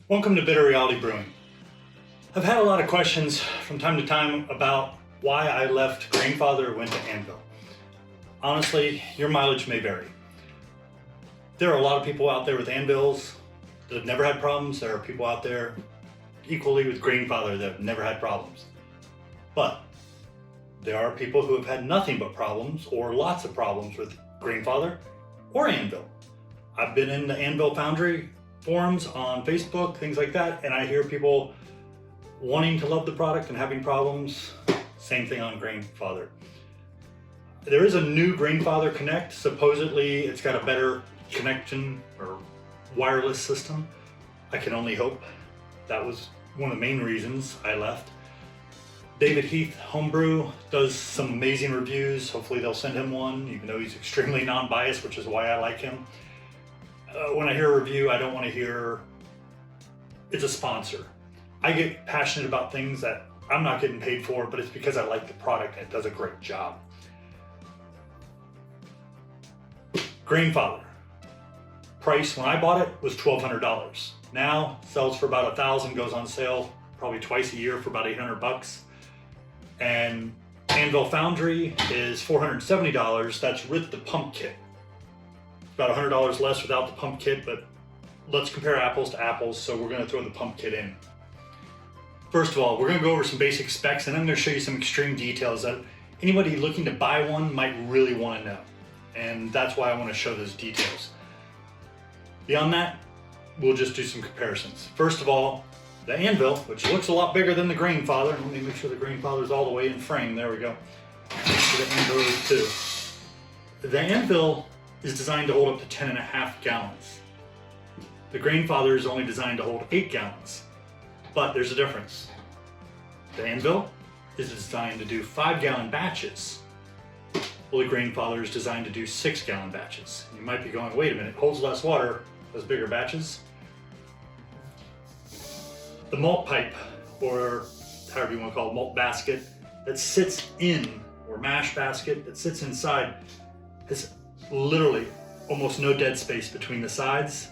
Welcome to Bitter Reality Brewing. I've had a lot of questions from time to time about why I left GrainFather and went to Anvil. Honestly, your mileage may vary. There are a lot of people out there with Anvils that have never had problems. There are people out there equally with GrainFather that have never had problems. But there are people who have had nothing but problems or lots of problems with GrainFather or Anvil. I've been in the Anvil Foundry forums on Facebook, things like that, and I hear people wanting to love the product and having problems. Same thing on GrainFather. There is a new GrainFather Connect. Supposedly it's got a better connection or wireless system. I can only hope. That was one of the main reasons I left. David Heath, Homebrew, does some amazing reviews. Hopefully they'll send him one, even though he's extremely non-biased, which is why I like him. When I hear a review, I don't want to hear it's a sponsor. I get passionate about things that I'm not getting paid for, but it's because I like the product and it does a great job. GrainFather. Price when I bought it was $1,200. Now sells for about $1,000, goes on sale probably twice a year for about $800. And Anvil Foundry is $470. That's with the pump kit. About $100 less without the pump kit, but let's compare apples to apples, so we're going to throw the pump kit in. First of all, we're going to go over some basic specs, and I'm going to show you some extreme details that anybody looking to buy one might really want to know. And that's why I want to show those details. Beyond that, we'll just do some comparisons. First of all, the Anvil, which looks a lot bigger than the GrainFather. Let me make sure the GrainFather is all the way in frame. There we go. The Anvil is too. The Anvil is designed to hold up to 10.5 gallons. The GrainFather is only designed to hold 8 gallons. But there's a difference. The Anvil is designed to do 5-gallon batches. Well, the GrainFather is designed to do 6-gallon batches. You might be going, wait a minute, holds less water, does bigger batches? The malt pipe, or however you want to call it, malt basket, that sits in, or mash basket, that sits inside, has literally almost no dead space between the sides,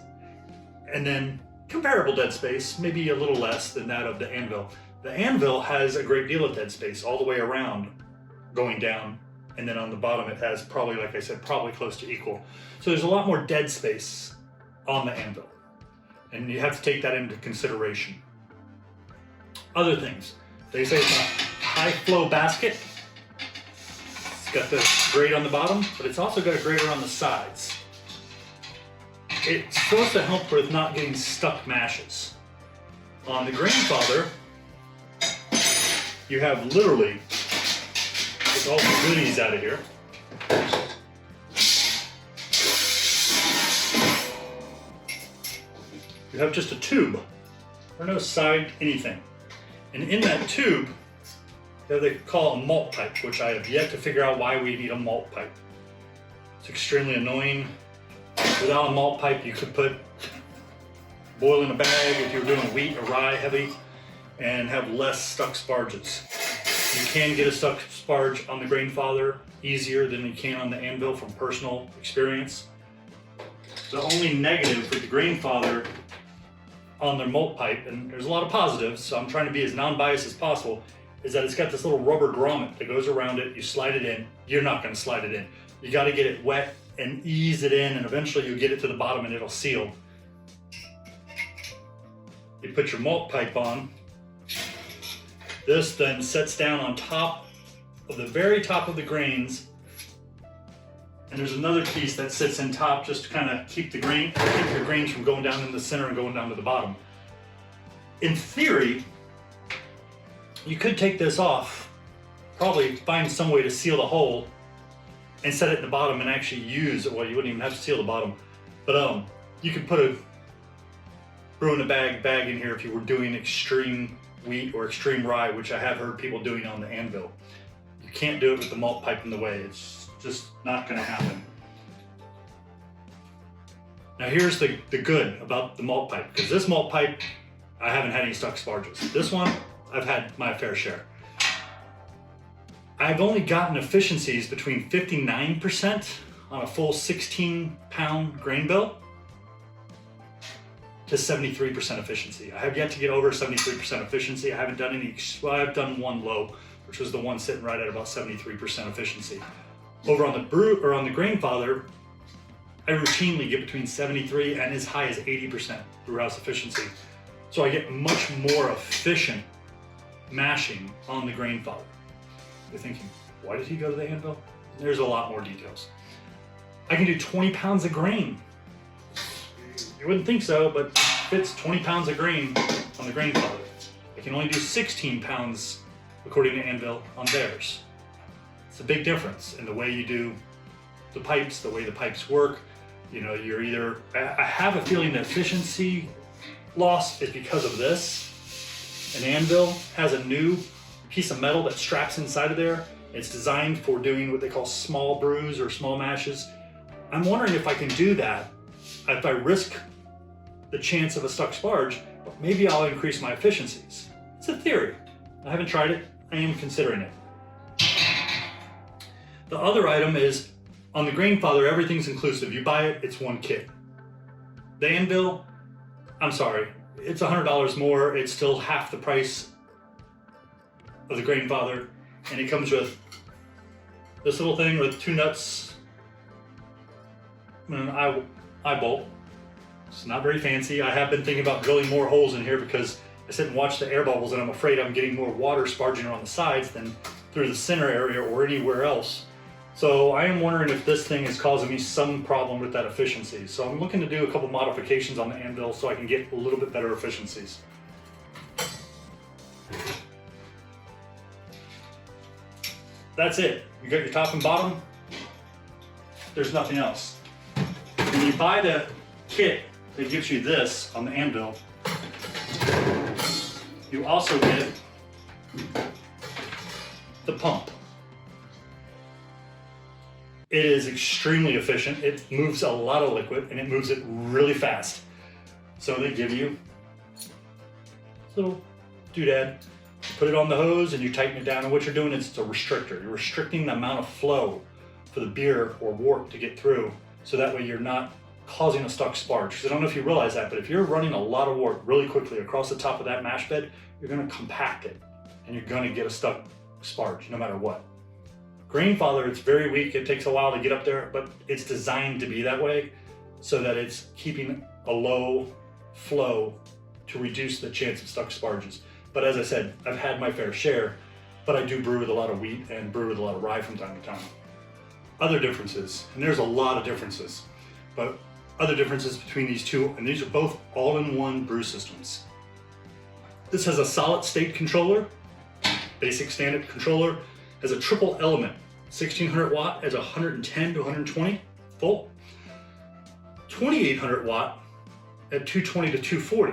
and then comparable dead space, maybe a little less than that of the Anvil. The Anvil has a great deal of dead space all the way around going down, and then on the bottom it has probably, like I said, probably close to equal. So there's a lot more dead space on the Anvil, and you have to take that into consideration. Other things, they say it's a high flow basket. It's got the grate on the bottom, but it's also got a grater on the sides. It's supposed to help with not getting stuck mashes. On the GrainFather, you have literally, with all the goodies out of here, you have just a tube. There's no side anything. And in that tube, they call a malt pipe, which I have yet to figure out why we need a malt pipe. It's extremely annoying. Without a malt pipe, you could put boil in a bag if you're doing wheat or rye heavy and have less stuck sparges. You can get a stuck sparge on the GrainFather easier than you can on the Anvil from personal experience. The only negative with the GrainFather on their malt pipe, and there's a lot of positives, so I'm trying to be as non-biased as possible, is that it's got this little rubber grommet that goes around it. You slide it in. You're not going to slide it in. You got to get it wet and ease it in, and eventually you get it to the bottom and it'll seal. You put your malt pipe on. This then sets down on top of the very top of the grains, and there's another piece that sits in top just to kind of keep the grains from going down in the center and going down to the bottom. In theory, you could take this off, probably find some way to seal the hole and set it in the bottom and actually use it. Well, you wouldn't even have to seal the bottom, but you could put a brew in a bag in here if you were doing extreme wheat or extreme rye, which I have heard people doing on the Anvil. You can't do it with the malt pipe in the way. It's just not going to happen. Now here's the good about the malt pipe, because this malt pipe, I haven't had any stuck sparges. This one, I've had my fair share. I've only gotten efficiencies between 59% on a full 16-pound grain bill to 73% efficiency. I have yet to get over 73% efficiency. I haven't done any, well, I've done one low, which was the one sitting right at about 73% efficiency. Over on the GrainFather, I routinely get between 73 and as high as 80% brewhouse efficiency. So I get much more efficient mashing on the GrainFather. You're thinking, why did he go to the Anvil? There's a lot more details. I can do 20 pounds of grain. You wouldn't think so, but it fits 20 pounds of grain on the GrainFather. I can only do 16 pounds according to Anvil on theirs. It's a big difference in the way you do the pipes, the way the pipes work. You know, you're either, I have a feeling the efficiency loss is because of this. An Anvil has a new piece of metal that straps inside of there. It's designed for doing what they call small brews or small mashes. I'm wondering if I can do that, if I risk the chance of a stuck sparge, maybe I'll increase my efficiencies. It's a theory. I haven't tried it. I am considering it. The other item is, on the GrainFather, everything's inclusive. You buy it, it's one kit. The Anvil, I'm sorry, it's $100 more. It's still half the price of the GrainFather, and it comes with this little thing with 2 nuts and an eye bolt. It's not very fancy. I have been thinking about drilling more holes in here because I sit and watch the air bubbles, and I'm afraid I'm getting more water sparging around the sides than through the center area or anywhere else. So I am wondering if this thing is causing me some problem with that efficiency. So I'm looking to do a couple modifications on the Anvil so I can get a little bit better efficiencies. That's it. You got your top and bottom. There's nothing else. When you buy the kit that gives you this on the Anvil, you also get the pump. It is extremely efficient. It moves a lot of liquid and it moves it really fast. So they give you a little doodad. You put it on the hose and you tighten it down, and what you're doing is it's a restrictor. You're restricting the amount of flow for the beer or wort to get through, so that way you're not causing a stuck sparge. Because I don't know if you realize that, but if you're running a lot of wort really quickly across the top of that mash bed, you're going to compact it and you're going to get a stuck sparge no matter what. GrainFather, it's very weak. It takes a while to get up there, but it's designed to be that way so that it's keeping a low flow to reduce the chance of stuck sparges. But as I said, I've had my fair share, but I do brew with a lot of wheat and brew with a lot of rye from time to time. Other differences, and there's a lot of differences, but other differences between these two, and these are both all-in-one brew systems. This has a solid state controller, basic standard controller, has a triple element, 1600 watt as 110 to 120 volt, 2800 watt at 220 to 240.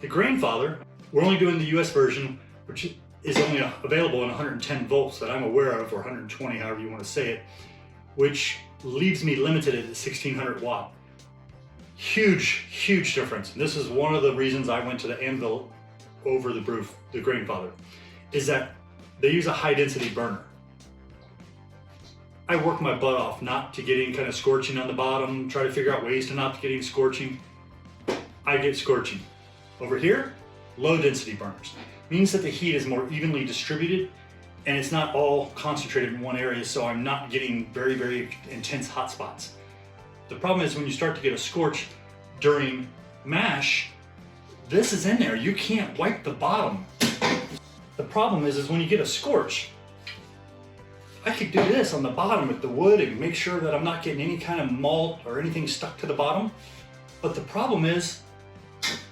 The GrainFather, we're only doing the US version, which is only available in 110 volts that I'm aware of, or 120, however you want to say it, which leaves me limited at 1600 watt. Huge, huge difference. And this is one of the reasons I went to the Anvil over the GrainFather, is that they use a high density burner. I work my butt off not to get any kind of scorching on the bottom, try to figure out ways to not to get any scorching. I get scorching. Over here, low density burners. Means that the heat is more evenly distributed and it's not all concentrated in one area, so I'm not getting very, very intense hot spots. The problem is when you start to get a scorch during mash, this is in there. You can't wipe the bottom. The problem is when you get a scorch, I could do this on the bottom with the wood and make sure that I'm not getting any kind of malt or anything stuck to the bottom. But the problem is,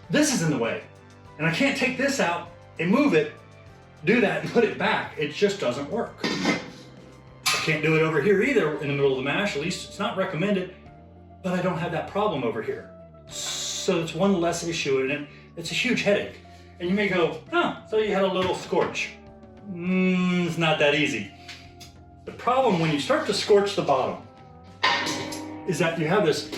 this is in the way. And I can't take this out and move it, do that and put it back. It just doesn't work. I can't do it over here either in the middle of the mash, at least it's not recommended, but I don't have that problem over here. So it's one less issue and it's a huge headache. And you may go, oh, so you had a little scorch. It's not that easy. The problem when you start to scorch the bottom is that you have this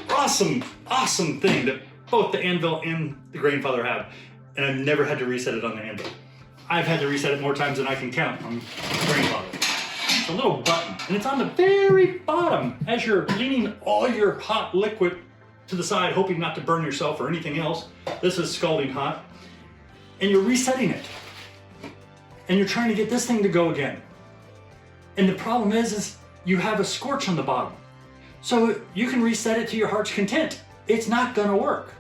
awesome, awesome thing that both the Anvil and the GrainFather have, and I've never had to reset it on the Anvil. I've had to reset it more times than I can count on the GrainFather. It's a little button, and it's on the very bottom as you're leaning all your hot liquid to the side, hoping not to burn yourself or anything else. This is scalding hot. And you're resetting it. And you're trying to get this thing to go again. And the problem is you have a scorch on the bottom. So you can reset it to your heart's content. It's not gonna work.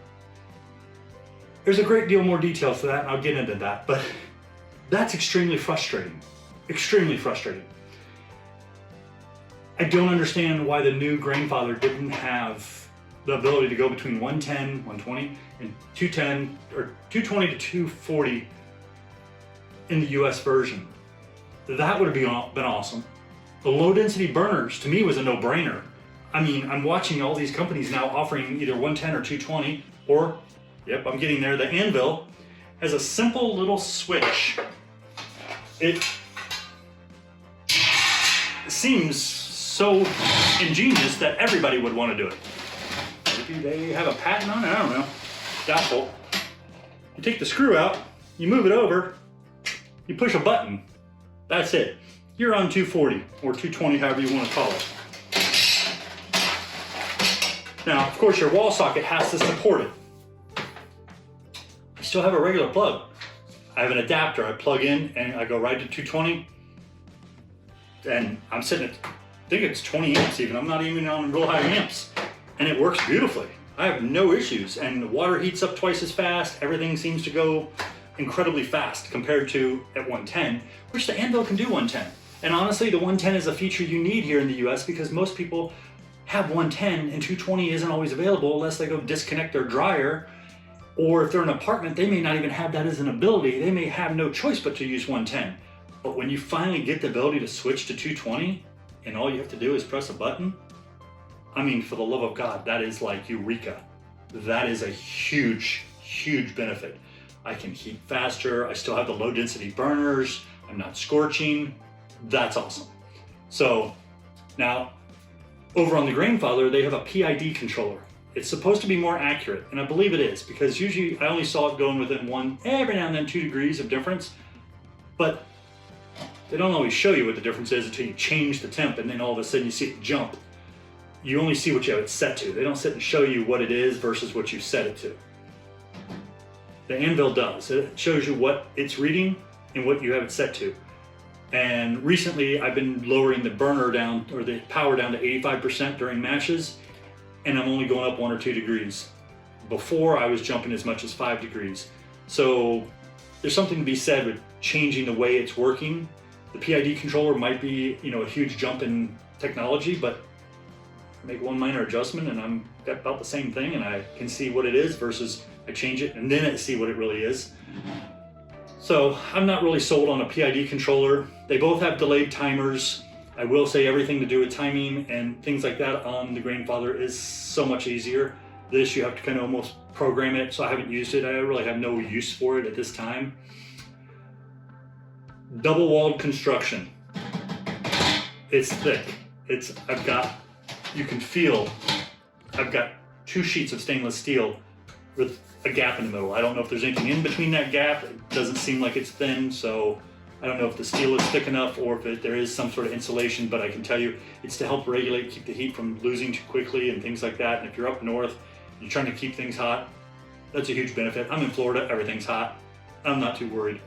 There's a great deal more detail to that, and I'll get into that, but that's extremely frustrating. Extremely frustrating. I don't understand why the new GrainFather didn't have the ability to go between 110, 120, and 210, or 220 to 240 in the US version. That would have been awesome. The low density burners, to me, was a no-brainer. I mean, I'm watching all these companies now offering either 110 or 220, or, yep, I'm getting there. The Anvil has a simple little switch. It seems so ingenious that everybody would want to do it. Maybe they have a patent on it, I don't know. Doubtful. You take the screw out, you move it over, you push a button. That's it. You're on 240 or 220, however you want to call it. Now, of course, your wall socket has to support it. I still have a regular plug. I have an adapter. I plug in and I go right to 220. And I'm sitting at, I think it's 20 amps even. I'm not even on real high amps. And it works beautifully. I have no issues. And the water heats up twice as fast. Everything seems to go incredibly fast compared to at 110, which the Anvil can do 110. And honestly, the 110 is a feature you need here in the US because most people have 110 and 220 isn't always available unless they go disconnect their dryer, or if they're in an apartment, they may not even have that as an ability. They may have no choice but to use 110. But when you finally get the ability to switch to 220 and all you have to do is press a button, I mean, for the love of God, that is like eureka. That is a huge, huge benefit. I can heat faster. I still have the low density burners. I'm not scorching. That's awesome. So now, over on the GrainFather, they have a PID controller. It's supposed to be more accurate, and I believe it is, because usually I only saw it going within one, every now and then 2 degrees of difference, but they don't always show you what the difference is until you change the temp, and then all of a sudden you see it jump. You only see what you have it set to. They don't sit and show you what it is versus what you set it to. The Anvil does. It shows you what it's reading and what you have it set to. And recently I've been lowering the burner down, or the power down to 85% during matches, and I'm only going up 1 or 2 degrees. Before I was jumping as much as 5 degrees. So there's something to be said with changing the way it's working. The PID controller might be, a huge jump in technology, but make one minor adjustment and I'm about the same thing, and I can see what it is versus I change it and then I see what it really is. So I'm not really sold on a PID controller. They both have delayed timers. I will say everything to do with timing and things like that on the GrainFather is so much easier. This, you have to kind of almost program it, so I haven't used it. I really have no use for it at this time. Double walled construction. It's thick. You can feel, I've got 2 sheets of stainless steel with a gap in the middle. I don't know if there's anything in between that gap. It doesn't seem like it's thin, so I don't know if the steel is thick enough or if there is some sort of insulation, but I can tell you it's to help regulate, keep the heat from losing too quickly and things like that. And if you're up north, you're trying to keep things hot, that's a huge benefit. I'm in Florida, everything's hot. I'm not too worried.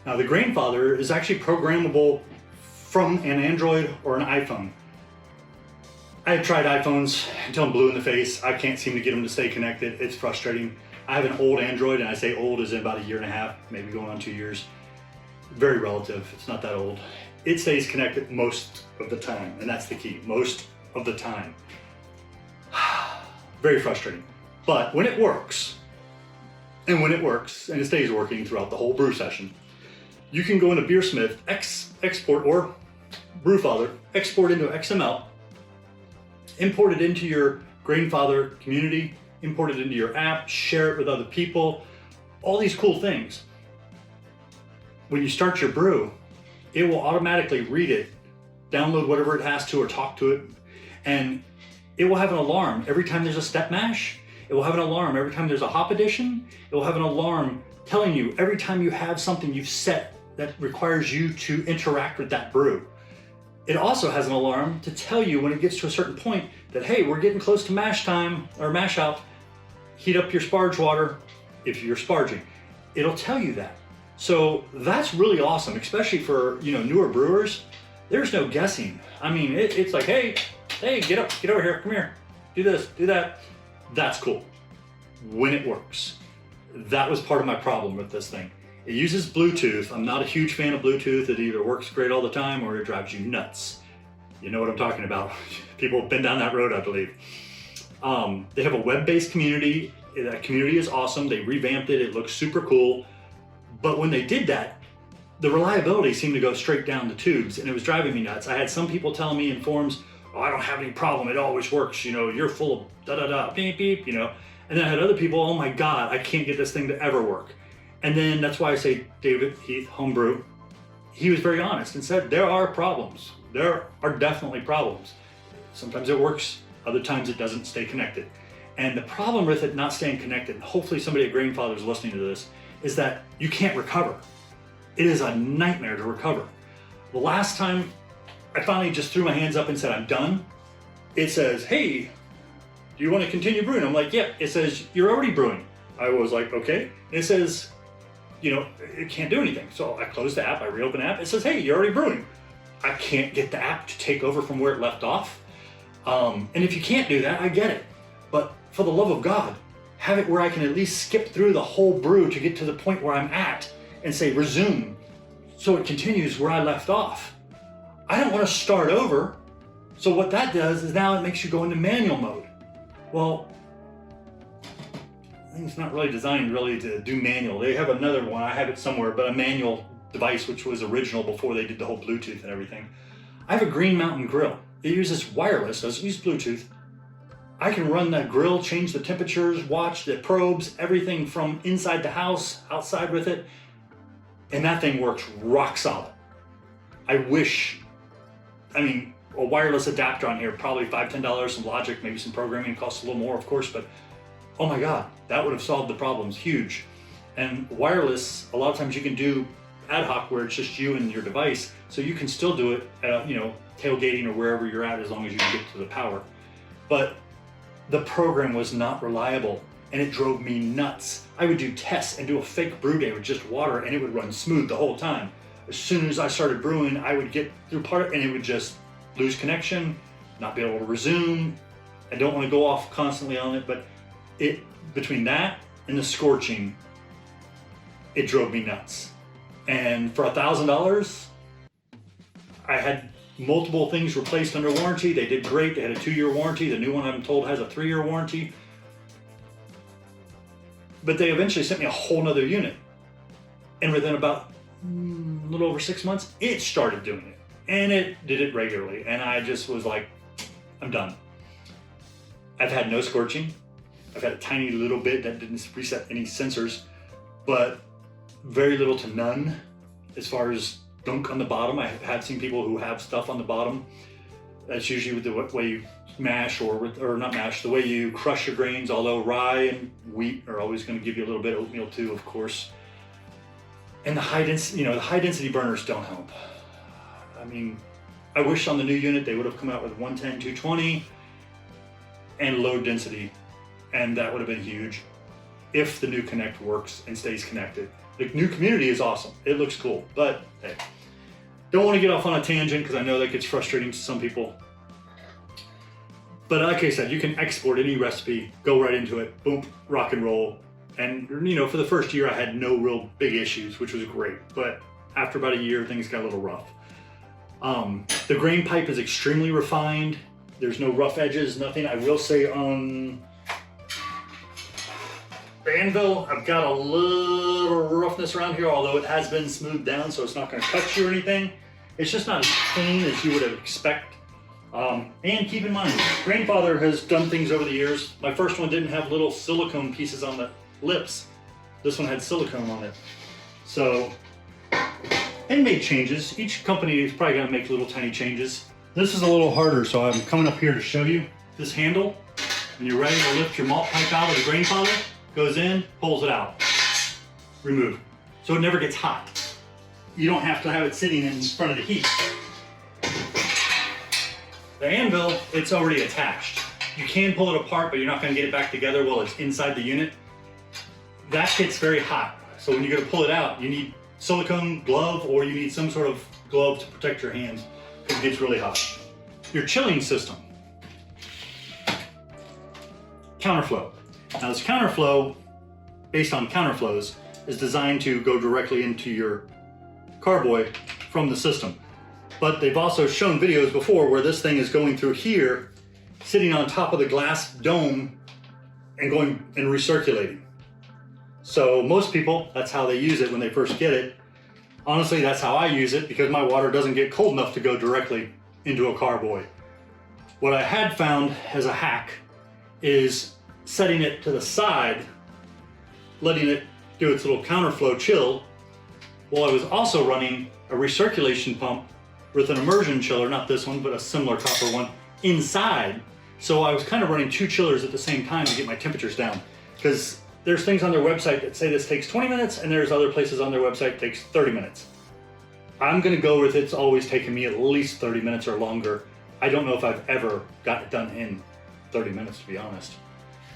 Now the GrainFather is actually programmable from an Android or an iPhone. I have tried iPhones until I'm blue in the face. I can't seem to get them to stay connected. It's frustrating. I have an old Android, and I say old as in about 1.5 years, maybe going on 2 years. Very relative, it's not that old. It stays connected most of the time, and that's the key, most of the time. Very frustrating. But when it works, and it stays working throughout the whole brew session, you can go into Beersmith, export, or Brewfather, export into XML, import it into your GrainFather community, import it into your app, share it with other people, all these cool things. When you start your brew, it will automatically read it, download whatever it has to or talk to it, and it will have an alarm every time there's a step mash. It will have an alarm every time there's a hop addition. It will have an alarm telling you every time you have something you've set that requires you to interact with that brew. It also has an alarm to tell you when it gets to a certain point that, hey, we're getting close to mash time or mash out. Heat up your sparge water if you're sparging. It'll tell you that. So that's really awesome, especially for newer brewers. There's no guessing. I mean, it's like, hey, get up, get over here, come here, do this, do that. That's cool when it works. That was part of my problem with this thing. It uses Bluetooth. I'm not a huge fan of Bluetooth. It either works great all the time or it drives you nuts. You know what I'm talking about. People have been down that road, I believe. They have a web-based community. That community is awesome. They revamped it. It looks super cool. But when they did that, the reliability seemed to go straight down the tubes, and it was driving me nuts. I had some people telling me in forums, oh, I don't have any problem. It always works. You're full of da-da-da, beep, beep, And then I had other people, oh my God, I can't get this thing to ever work. And then that's why I say David, Heath, Homebrew, he was very honest and said, there are problems. There are definitely problems. Sometimes it works, other times it doesn't stay connected. And the problem with it not staying connected, hopefully somebody at GrainFather is listening to this, is that you can't recover. It is a nightmare to recover. The last time I finally just threw my hands up and said, I'm done, it says, hey, do you want to continue brewing? I'm like, yeah. It says, you're already brewing. I was like, okay. And it says, it can't do anything. So I closed the app, I reopened the app. It says, hey, you're already brewing. I can't get the app to take over from where it left off. And if you can't do that, I get it. But for the love of God, have it where I can at least skip through the whole brew to get to the point where I'm at and say resume, so it continues where I left off. I don't want to start over. So what that does is now it makes you go into manual mode. Well, I think it's not really designed really to do manual. They have another one, I have it somewhere, but a manual device which was original before they did the whole Bluetooth and everything. I have a Green Mountain grill. It uses wireless, doesn't use Bluetooth. I can run that grill, change the temperatures, watch the probes, everything from inside the house, outside with it, and that thing works rock solid. I wish, a wireless adapter on here, probably $5, $10, some logic, maybe some programming, costs a little more of course, but oh my God, that would have solved the problems, huge. And wireless, a lot of times you can do ad hoc where it's just you and your device, so you can still do it at, tailgating or wherever you're at as long as you can get to the power. But the program was not reliable and it drove me nuts. I would do tests and do a fake brew day with just water and it would run smooth the whole time. As soon as I started brewing, I would get through part and it would just lose connection, not be able to resume. I don't want to go off constantly on it, but between that and the scorching, it drove me nuts. And for $1,000, I had multiple things replaced under warranty. They did great. They had a 2-year warranty. The new one, I'm told, has a 3-year warranty. But they eventually sent me a whole nother unit. And within about a little over 6 months, it started doing it. And it did it regularly. And I just was like, I'm done. I've had no scorching. I've had a tiny little bit that didn't reset any sensors, but very little to none as far as gunk on the bottom. I have seen people who have stuff on the bottom. That's usually with the way you mash or not mash, the way you crush your grains, although rye and wheat are always going to give you a little bit of oatmeal too, of course. And the high density burners don't help. I wish on the new unit they would have come out with 110, 220 and low density, and that would have been huge if the new Connect works and stays connected. The new community is awesome. It looks cool, but hey, don't want to get off on a tangent because I know that gets frustrating to some people. But like I said, you can export any recipe, go right into it, boom, rock and roll. And for the first year I had no real big issues, which was great. But after about a year, things got a little rough. The grain pipe is extremely refined. There's no rough edges, nothing. I will say on the Anvil, I've got a little roughness around here, although it has been smoothed down, so it's not going to cut you or anything. It's just not as clean as you would expect. And keep in mind, GrainFather has done things over the years. My first one didn't have little silicone pieces on the lips. This one had silicone on it. So, and made changes. Each company is probably going to make little tiny changes. This is a little harder, so I'm coming up here to show you. This handle, when you're ready to lift your malt pipe out of the GrainFather, goes in, pulls it out, remove. So it never gets hot. You don't have to have it sitting in front of the heat. The Anvil, it's already attached. You can pull it apart, but you're not gonna get it back together while it's inside the unit. That gets very hot. So when you're gonna pull it out, you need silicone glove or you need some sort of glove to protect your hands because it gets really hot. Your chilling system. Counterflow. Now this counterflow, based on counterflows, is designed to go directly into your carboy from the system. But they've also shown videos before where this thing is going through here, sitting on top of the glass dome and going and recirculating. So most people, that's how they use it when they first get it. Honestly, that's how I use it because my water doesn't get cold enough to go directly into a carboy. What I had found as a hack is setting it to the side, letting it do its little counterflow chill, while I was also running a recirculation pump with an immersion chiller, not this one, but a similar copper one, inside. So I was kind of running two chillers at the same time to get my temperatures down. Because there's things on their website that say this takes 20 minutes, and there's other places on their website that takes 30 minutes. I'm gonna go with it's always taken me at least 30 minutes or longer. I don't know if I've ever got it done in 30 minutes, to be honest.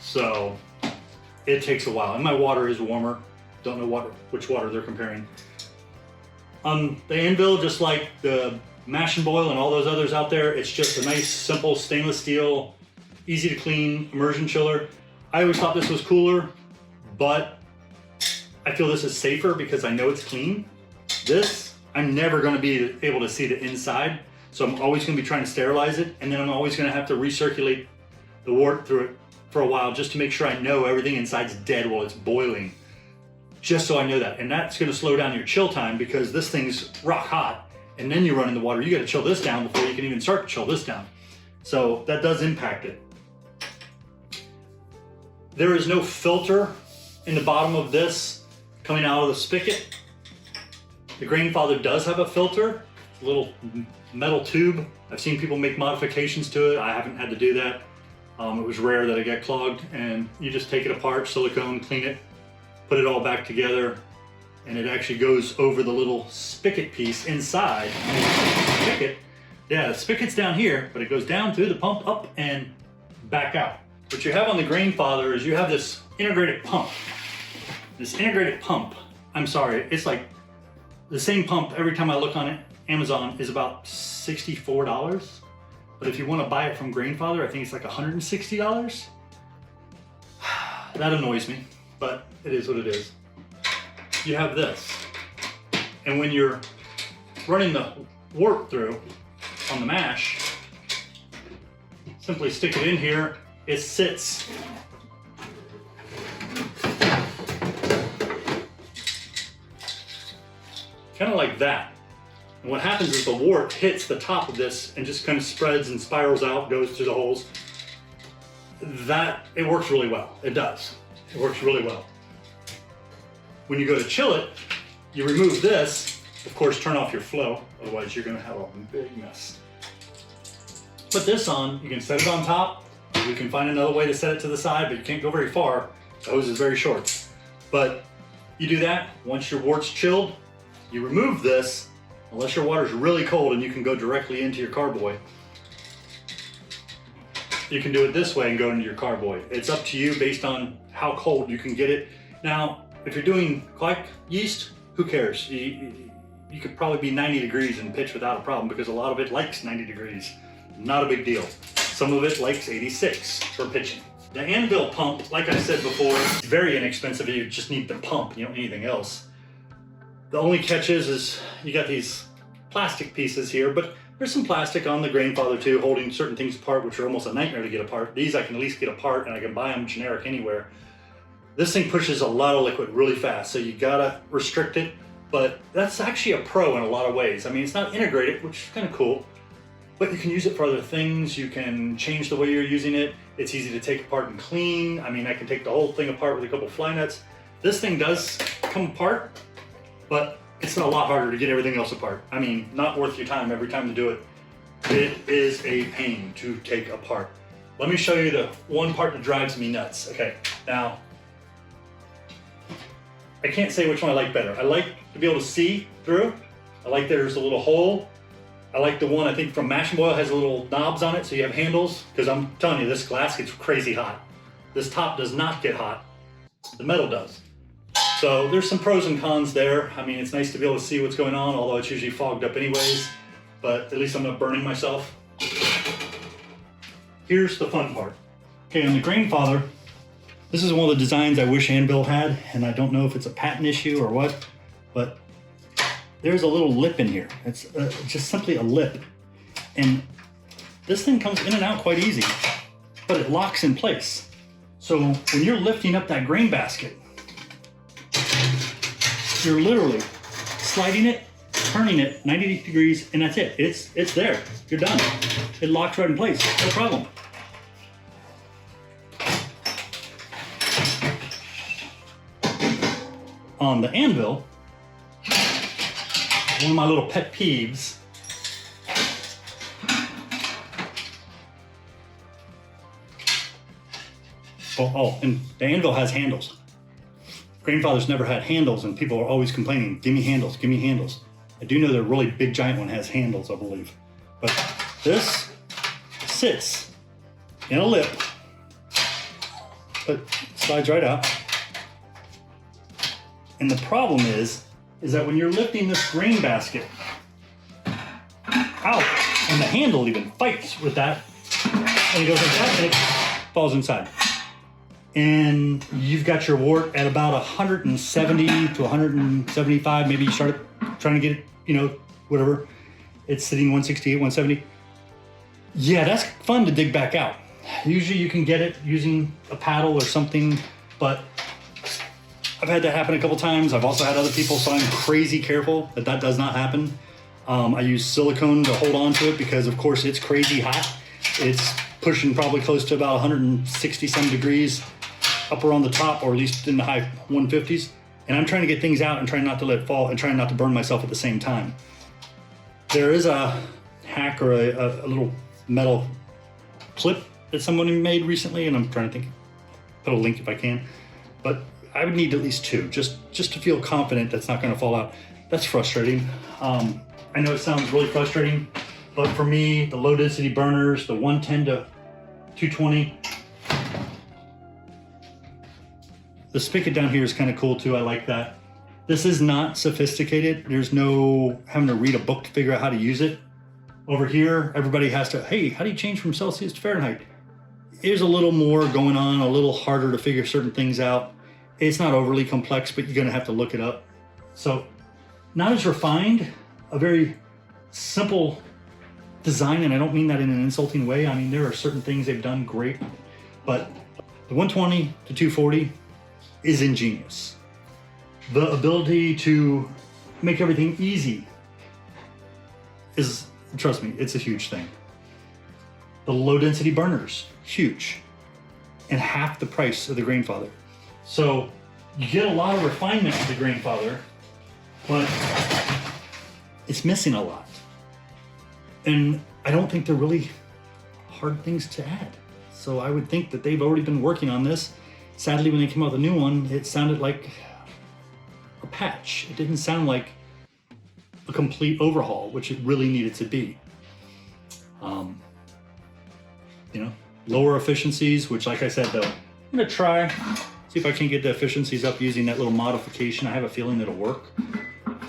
So it takes a while, and my water is warmer. Don't know which water they're comparing. On the Anvil, just like the Mash and Boil and all those others out there, it's just a nice, simple stainless steel, easy to clean immersion chiller. I always thought this was cooler, but I feel this is safer because I know it's clean. This, I'm never gonna be able to see the inside, so I'm always gonna be trying to sterilize it, and then I'm always gonna have to recirculate the wort through it for a while just to make sure I know everything inside's dead while it's boiling. Just so I know that. And that's gonna slow down your chill time because this thing's rock hot, and then you run in the water. You gotta chill this down before you can even start to chill this down. So that does impact it. There is no filter in the bottom of this coming out of the spigot. The GrainFather does have a filter, a little metal tube. I've seen people make modifications to it. I haven't had to do that. It was rare that it got clogged, and you just take it apart, silicone, clean it, put it all back together, and it actually goes over the little spigot piece inside. Spigot, yeah, the spigot's down here, but it goes down through the pump, up and back out. What you have on the GrainFather is you have this integrated pump. This integrated pump, I'm sorry, it's like the same pump every time I look on it, Amazon is about $64. But if you want to buy it from GrainFather, I think it's like $160. That annoys me, but it is what it is. You have this. And when you're running the wort through on the mash, simply stick it in here. It sits kind of like that. And what happens is the wort hits the top of this and just kind of spreads and spirals out, goes through the holes. It works really well. It does. It works really well. When you go to chill it, you remove this, of course, turn off your flow, otherwise you're gonna have a big mess. Put this on, you can set it on top. You can find another way to set it to the side, but you can't go very far. The hose is very short. But you do that, once your wort's chilled, you remove this, unless your water's really cold and you can go directly into your carboy. You can do it this way and go into your carboy. It's up to you based on how cold you can get it. Now, if you're doing like yeast, who cares? You could probably be 90 degrees and pitch without a problem because a lot of it likes 90 degrees. Not a big deal. Some of it likes 86 for pitching. The Anvil pump, like I said before, is very inexpensive. You just need the pump, you don't need anything else. The only catch is you got these plastic pieces here, but there's some plastic on the GrainFather too, holding certain things apart, which are almost a nightmare to get apart. These I can at least get apart, and I can buy them generic anywhere. This thing pushes a lot of liquid really fast, so you gotta restrict it, but that's actually a pro in a lot of ways. I mean, it's not integrated, which is kind of cool, but you can use it for other things. You can change the way you're using it. It's easy to take apart and clean. I mean, I can take the whole thing apart with a couple fly nuts. This thing does come apart, but it's a lot harder to get everything else apart. I mean, not worth your time every time to do it. It is a pain to take apart. Let me show you the one part that drives me nuts. Okay, now, I can't say which one I like better. I like to be able to see through. I like there's a little hole I like the one, I think from Mash and Boil, has little knobs on it, so you have handles, because I'm telling you, this glass gets crazy hot. This top does not get hot, the metal does. So there's some pros and cons there. I mean, it's nice to be able to see what's going on, although it's usually fogged up anyways, but at least I'm not burning myself. Here's the fun part. Okay, on the GrainFather, this is one of the designs I wish Anvil had, and I don't know if it's a patent issue or what, but there's a little lip in here. It's just simply a lip. And this thing comes in and out quite easy, but it locks in place. So when you're lifting up that grain basket, you're literally sliding it, turning it 90 degrees, and that's it. It's there. You're done. It locks right in place. No problem. On the Anvil, one of my little pet peeves and the Anvil has handles. GrainFather's never had handles, and people are always complaining, give me handles, give me handles. I do know the really big giant one has handles, I believe. But this sits in a lip, but slides right out. And the problem is that when you're lifting this grain basket out, and the handle even fights with that, and it goes like that, and it falls inside. And you've got your wort at about 170 to 175, maybe you start trying to get it, you know, whatever. It's sitting 168, 170. Yeah, that's fun to dig back out. Usually you can get it using a paddle or something, but I've had that happen a couple times. I've also had other people, so I'm crazy careful that that does not happen. I use silicone to hold on to it because, of course, it's crazy hot. It's pushing probably close to about 160 some degrees up around the top, or at least in the high 150s. And I'm trying to get things out and trying not to let it fall and trying not to burn myself at the same time. There is a hack or a little metal clip that someone made recently, and I'm trying to think, put a link if I can. But I would need at least two, just to feel confident that's not going to fall out. That's frustrating. I know it sounds really frustrating, but for me, the low density burners, the 110 to 220, the spigot down here is kind of cool too. I like that. This is not sophisticated. There's no having to read a book to figure out how to use it. Over here, everybody has to, hey, how do you change from Celsius to Fahrenheit? There's a little more going on, a little harder to figure certain things out. It's not overly complex, but you're gonna have to look it up. So, not as refined, a very simple design, and I don't mean that in an insulting way. I mean, there are certain things they've done great, but the 120 to 240 is ingenious. The ability to make everything easy is, trust me, it's a huge thing. The low density burners, huge, and half the price of the GrainFather. So you get a lot of refinement with the GrainFather, but it's missing a lot. And I don't think they're really hard things to add. So I would think that they've already been working on this. Sadly, when they came out with a new one, it sounded like a patch. It didn't sound like a complete overhaul, which it really needed to be. You know, lower efficiencies, which, like I said, though, I'm gonna try, see if I can get the efficiencies up using that little modification. I have a feeling it'll work.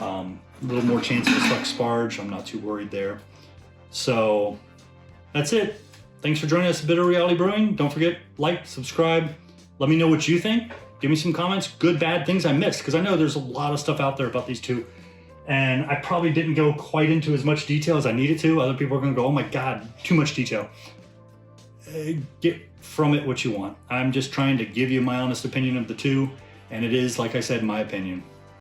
A little more chance of a stuck sparge. I'm not too worried there. So that's it. Thanks for joining us at Bitter Reality Brewing. Don't forget, like, subscribe. Let me know what you think. Give me some comments, good, bad, things I missed, because I know there's a lot of stuff out there about these two. And I probably didn't go quite into as much detail as I needed to. Other people are gonna go, oh my God, too much detail. Get from it what you want. I'm just trying to give you my honest opinion of the two, and it is, like I said, my opinion.